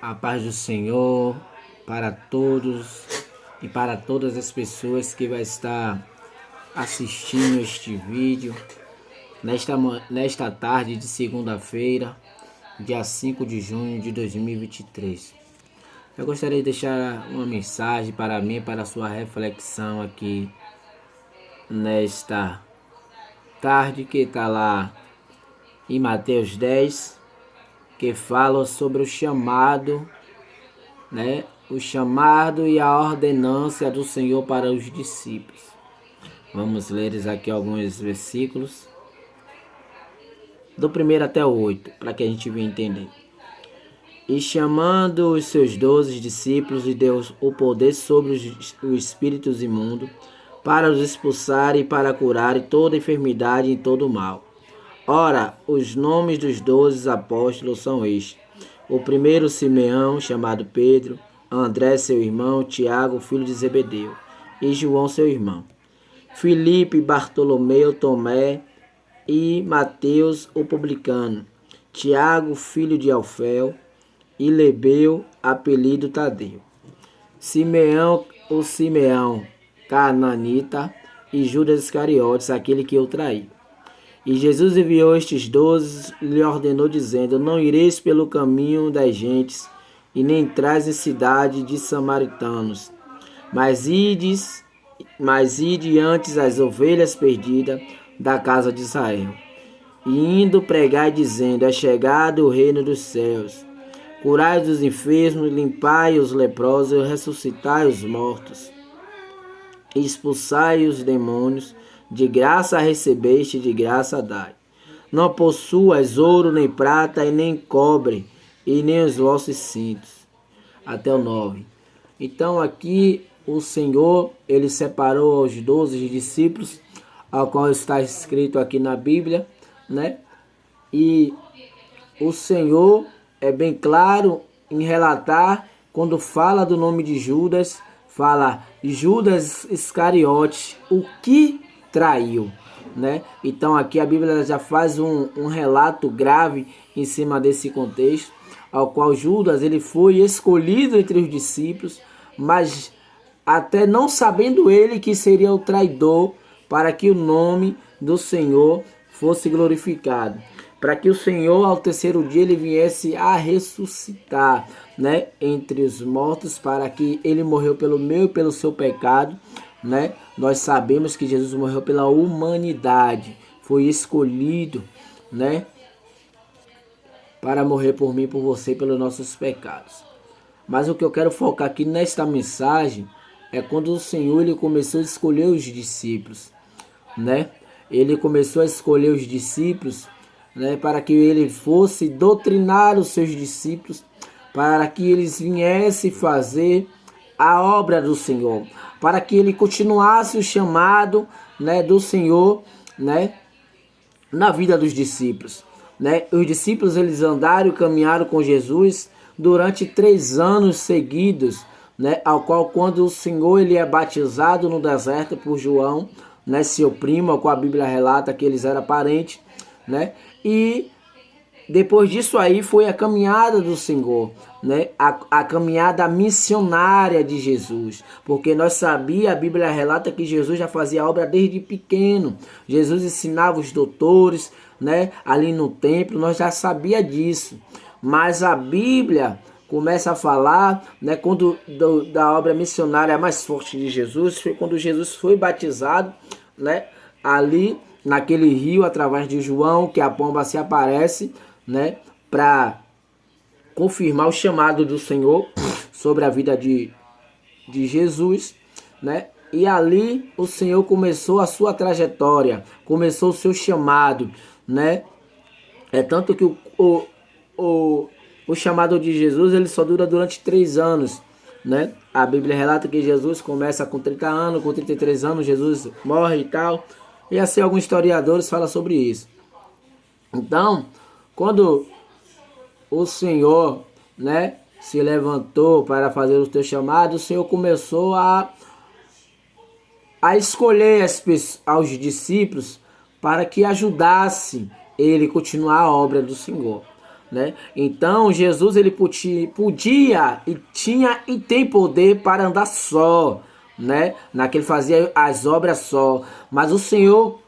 A paz do Senhor para todos e para todas as pessoas que vai estar assistindo este vídeo nesta tarde de segunda-feira, dia 5 de junho de 2023. Eu gostaria de deixar uma mensagem para mim, para a sua reflexão aqui nesta tarde que está lá em Mateus 10, que fala sobre o chamado, o chamado e a ordenança do Senhor para os discípulos. Vamos ler aqui alguns versículos, do 1 até o 8, para que a gente venha entender. E chamando os seus 12 discípulos, lhe deu o poder sobre os espíritos imundos, para os expulsar e para curar toda enfermidade e todo mal. Ora, os nomes dos 12 apóstolos são estes: o primeiro, Simeão, chamado Pedro; André, seu irmão; Tiago, filho de Zebedeu; e João, seu irmão; Filipe, Bartolomeu, Tomé e Mateus, o publicano; Tiago, filho de Alfeu; e Lebeu, apelido Tadeu; Simeão, o Simeão, cananita; e Judas Iscariotes, aquele que o traiu. E Jesus enviou estes 12 e lhe ordenou, dizendo: não ireis pelo caminho das gentes, e nem entrais em cidade de samaritanos, mas ide antes as ovelhas perdidas da casa de Israel. E indo pregai, dizendo: é chegado o reino dos céus. Curai os enfermos, limpai os leprosos, ressuscitai os mortos, expulsai os demônios. De graça recebeste, de graça dai. Não possuas ouro, nem prata, e nem cobre, e nem os vossos cintos. Até o 9. Então aqui o Senhor, ele separou os 12 discípulos, ao qual está escrito aqui na Bíblia, E o Senhor é bem claro em relatar, quando fala do nome de Judas, fala Judas Iscariote, o que traiu, Então aqui a Bíblia já faz um relato grave em cima desse contexto, ao qual Judas ele foi escolhido entre os discípulos, mas até não sabendo ele que seria o traidor, para que o nome do Senhor fosse glorificado, para que o Senhor ao terceiro dia ele viesse a ressuscitar, entre os mortos, para que ele morreu pelo meu e pelo seu pecado, Nós sabemos que Jesus morreu pela humanidade, foi escolhido, para morrer por mim, por você e pelos nossos pecados. Mas o que eu quero focar aqui nesta mensagem é quando o Senhor ele começou a escolher os discípulos, Ele começou a escolher os discípulos, para que ele fosse doutrinar os seus discípulos, para que eles viessem fazer a obra do Senhor, para que ele continuasse o chamado, do Senhor, na vida dos discípulos, Os discípulos eles andaram e caminharam com Jesus durante 3 anos seguidos, ao qual quando o Senhor ele é batizado no deserto por João, seu primo, ao qual a Bíblia relata que eles eram parentes, E depois disso aí foi a caminhada do Senhor, a caminhada missionária de Jesus, porque nós sabíamos, a Bíblia relata que Jesus já fazia obra desde pequeno. Jesus ensinava os doutores, ali no templo, nós já sabia disso, mas a Bíblia começa a falar, quando da obra missionária mais forte de Jesus, foi quando Jesus foi batizado, ali naquele rio, através de João, que a pomba se aparece, para confirmar o chamado do Senhor sobre a vida de Jesus, E ali o Senhor começou a sua trajetória, começou o seu chamado, É tanto que o chamado de Jesus ele só dura durante 3 anos, A Bíblia relata que Jesus começa com 30 anos, com 33 anos Jesus morre e tal. E assim alguns historiadores falam sobre isso. Então, quando o Senhor, se levantou para fazer o teu chamado, o Senhor começou a escolher aos discípulos para que ajudasse ele a continuar a obra do Senhor, né? Então Jesus ele podia e tinha e tem poder para andar só, né? Naquele fazia as obras só, mas o Senhor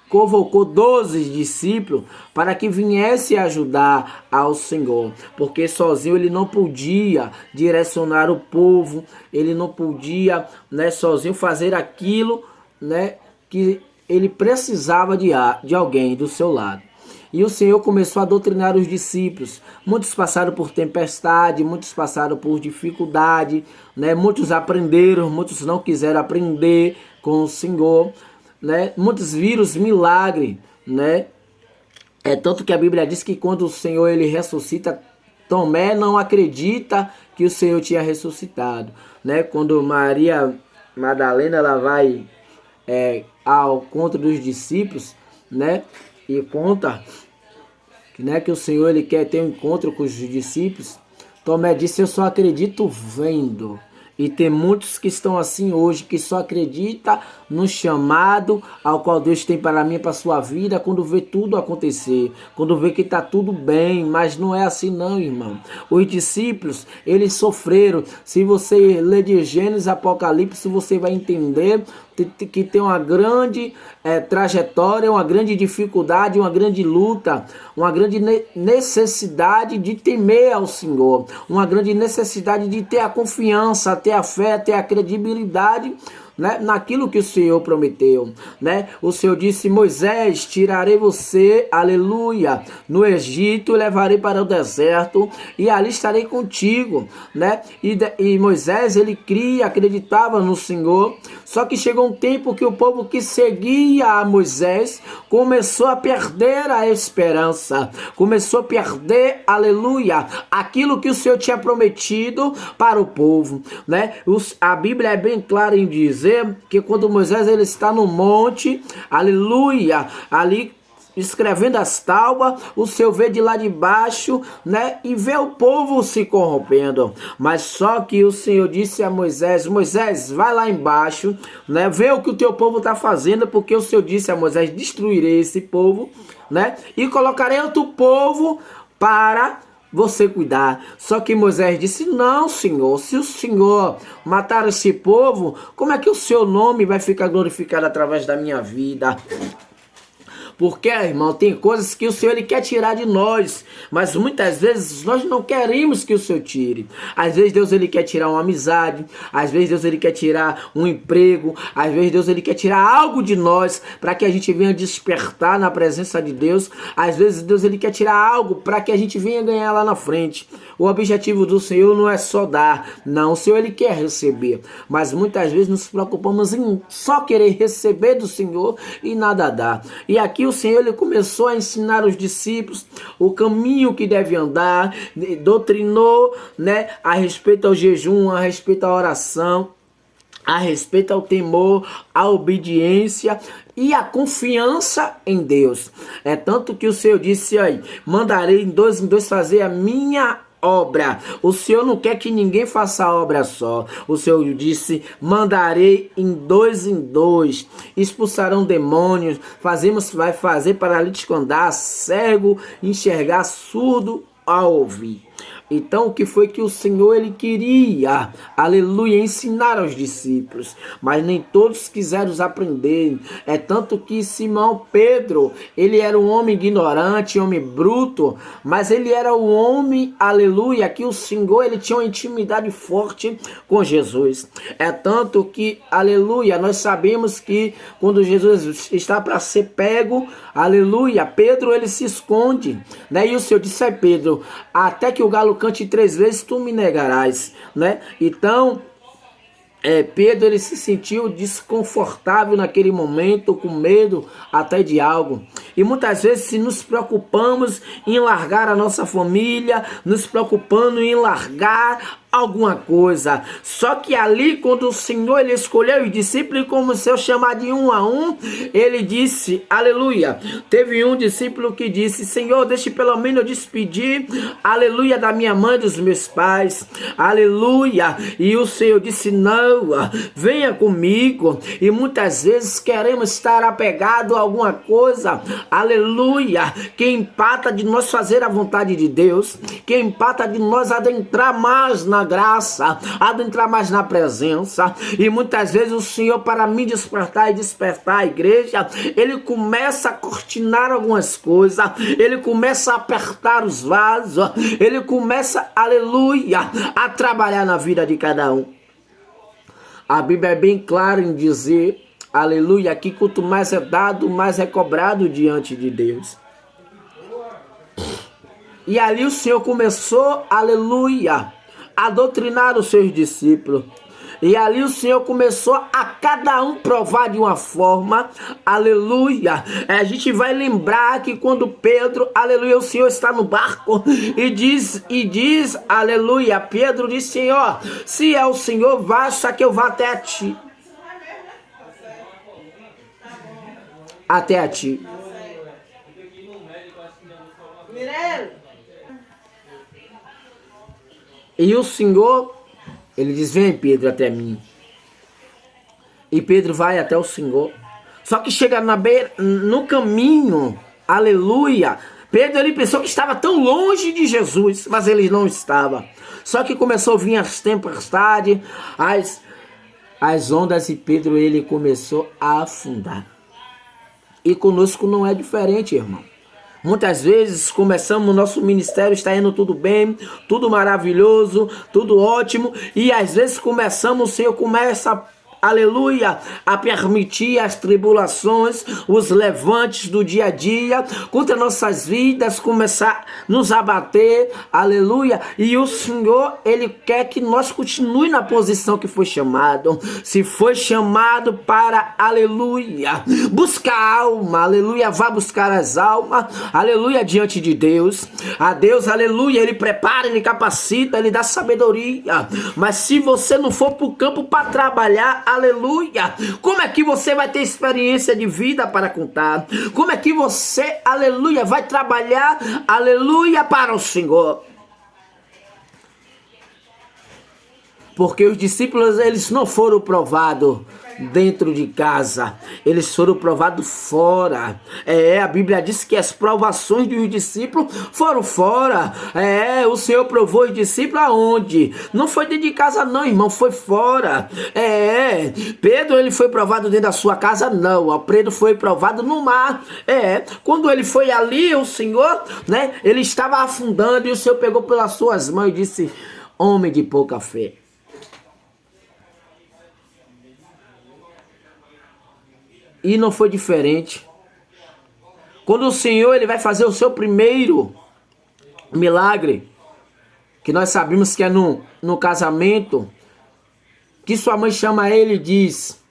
convocou 12 discípulos para que viesse ajudar ao Senhor, porque sozinho ele não podia direcionar o povo, ele não podia, né, sozinho fazer aquilo, né, que ele precisava de alguém do seu lado. E o Senhor começou a doutrinar os discípulos. Muitos passaram por tempestade, muitos passaram por dificuldade, né? Muitos aprenderam, muitos não quiseram aprender com o Senhor, né? Muitos viram os milagres, né? É tanto que a Bíblia diz que quando o Senhor ele ressuscita, Tomé não acredita que o Senhor tinha ressuscitado, né? Quando Maria Madalena ela vai ao encontro dos discípulos, né? E conta, né, que o Senhor ele quer ter um encontro com os discípulos. Tomé disse: eu só acredito vendo. E tem muitos que estão assim hoje, que só acredita no chamado ao qual Deus tem para mim e para a sua vida, quando vê tudo acontecer, quando vê que está tudo bem, mas não é assim não, irmão. Os discípulos, eles sofreram. Se você ler de Gênesis, Apocalipse, você vai entender que tem uma grande trajetória, uma grande dificuldade, uma grande luta, uma grande necessidade de temer ao Senhor, uma grande necessidade de ter a confiança, ter a fé, ter a credibilidade, né, naquilo que o Senhor prometeu, né? O Senhor disse: Moisés, tirarei você, aleluia, no Egito, levarei para o deserto e ali estarei contigo, né? E Moisés, ele cria, acreditava no Senhor, só que chegou um tempo que o povo que seguia a Moisés começou a perder a esperança, começou a perder, aleluia, aquilo que o Senhor tinha prometido para o povo, né? A Bíblia é bem clara em dizer que quando Moisés ele está no monte, aleluia, ali escrevendo as tábuas, o Senhor vê de lá de baixo, né, e vê o povo se corrompendo. Mas só que o Senhor disse a Moisés: Moisés, vai lá embaixo, né, vê o que o teu povo está fazendo, porque o Senhor disse a Moisés: destruirei esse povo, né, e colocarei outro povo para você cuidar. Só que Moisés disse: não, Senhor, se o Senhor matar esse povo, como é que o seu nome vai ficar glorificado através da minha vida? Porque, irmão, tem coisas que o Senhor ele quer tirar de nós, mas muitas vezes nós não queremos que o Senhor tire. Às vezes Deus ele quer tirar uma amizade, às vezes Deus ele quer tirar um emprego, às vezes Deus ele quer tirar algo de nós para que a gente venha despertar na presença de Deus. Às vezes Deus ele quer tirar algo para que a gente venha ganhar lá na frente. O objetivo do Senhor não é só dar, não, o Senhor ele quer receber, mas muitas vezes nos preocupamos em só querer receber do Senhor e nada dar. E aqui o Senhor ele começou a ensinar os discípulos o caminho que deve andar, doutrinou, né, a respeito ao jejum, a respeito à oração, a respeito ao temor, à obediência e a confiança em Deus. É tanto que o Senhor disse aí: mandarei em dois fazer a minha obra. O Senhor não quer que ninguém faça a obra só. O Senhor disse: mandarei em dois. Expulsarão demônios, vai fazer paralítico andar, cego enxergar, surdo a ouvir. Então o que foi que o Senhor ele queria, aleluia, ensinar aos discípulos, mas nem todos quiseram aprender. É tanto que Simão Pedro, ele era um homem ignorante, homem bruto, mas ele era um homem, aleluia, que o Senhor ele tinha uma intimidade forte com Jesus. É tanto que, aleluia, nós sabemos que quando Jesus está para ser pego, aleluia, Pedro ele se esconde, né? E o Senhor disse a Pedro: até que o galo cante 3 vezes, tu me negarás, né? Então, Pedro ele se sentiu desconfortável naquele momento, com medo até de algo. E muitas vezes, se nos preocupamos em largar a nossa família, nos preocupando em largar alguma coisa. Só que ali, quando o Senhor ele escolheu os discípulos, como se eu chamar de um a um, ele disse, aleluia. Teve um discípulo que disse, Senhor, deixe pelo menos eu despedir, aleluia, da minha mãe e dos meus pais, aleluia. E o Senhor disse, não, venha comigo. E muitas vezes queremos estar apegado a alguma coisa, aleluia, que empata de nós fazer a vontade de Deus, que empata de nós adentrar mais na graça, adentrar mais na presença. E muitas vezes o Senhor, para me despertar e despertar a igreja, ele começa a cortinar algumas coisas, ele começa a apertar os vasos, ele começa, aleluia, a trabalhar na vida de cada um. A Bíblia é bem clara em dizer, aleluia, que quanto mais é dado, mais é cobrado diante de Deus. E ali o Senhor começou, aleluia, a doutrinar os seus discípulos. E ali o Senhor começou a cada um provar de uma forma, aleluia. A gente vai lembrar que quando Pedro, aleluia, o Senhor está no barco e diz, aleluia, Pedro diz, Senhor, se é o Senhor, basta que eu vá até a ti. Até a ti. E o Senhor, ele diz, vem Pedro até mim. E Pedro vai até o Senhor. Só que chega no caminho, aleluia, Pedro ele pensou que estava tão longe de Jesus, mas ele não estava. Só que começou a vir as tempestades, as ondas, e Pedro ele começou a afundar. E conosco não é diferente, irmão. Muitas vezes começamos, o nosso ministério está indo tudo bem, tudo maravilhoso, tudo ótimo, e às vezes começamos, o Senhor começa, aleluia, a permitir as tribulações, os levantes do dia a dia contra nossas vidas, começar a nos abater, aleluia, e o Senhor, ele quer que nós continue na posição que foi chamado. Se foi chamado para, aleluia, buscar alma, aleluia, vá buscar as almas, aleluia, diante de Deus. A Deus, aleluia, ele prepara, ele capacita, ele dá sabedoria. Mas se você não for para o campo para trabalhar, aleluia, como é que você vai ter experiência de vida para contar? Como é que você, aleluia, vai trabalhar, aleluia, para o Senhor? Porque os discípulos, eles não foram provados dentro de casa, eles foram provados fora. A Bíblia diz que as provações dos discípulos foram fora. O Senhor provou os discípulos aonde? Não foi dentro de casa não, irmão, foi fora. Pedro, ele foi provado dentro da sua casa? Não, o Pedro foi provado no mar. Quando ele foi ali, o Senhor, né, ele estava afundando, e o Senhor pegou pelas suas mãos e disse, homem de pouca fé. E não foi diferente. Quando o Senhor ele vai fazer o seu primeiro milagre, que nós sabemos que é no casamento, que sua mãe chama ele e diz,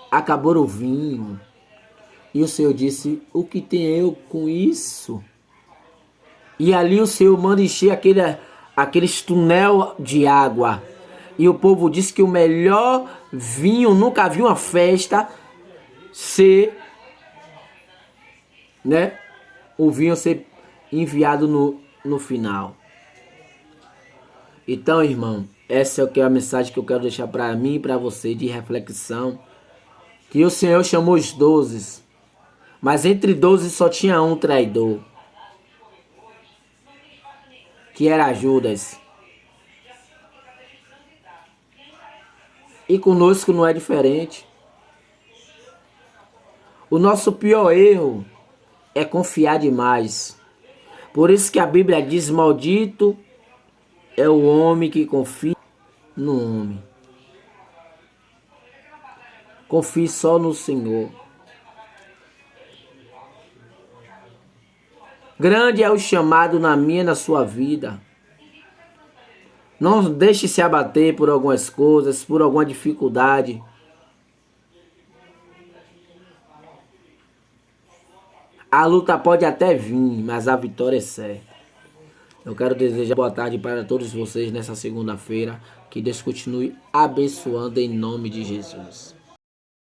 acabou o vinho. E o Senhor disse, o que tem eu com isso? E ali o Senhor manda encher aqueles túnel de água. E o povo disse que o melhor vinho, nunca vi uma festa ser, né, o vinho ser enviado no final. Então, irmão, essa é a mensagem que eu quero deixar para mim e para você de reflexão. Que o Senhor chamou os 12, mas entre 12 só tinha um traidor, que era Judas. E conosco não é diferente. O nosso pior erro é confiar demais. Por isso que a Bíblia diz, maldito é o homem que confia no homem. Confie só no Senhor. Grande é o chamado na minha e na sua vida. Não deixe se abater por algumas coisas, por alguma dificuldade. A luta pode até vir, mas a vitória é certa. Eu quero desejar boa tarde para todos vocês nessa segunda-feira. Que Deus continue abençoando em nome de Jesus.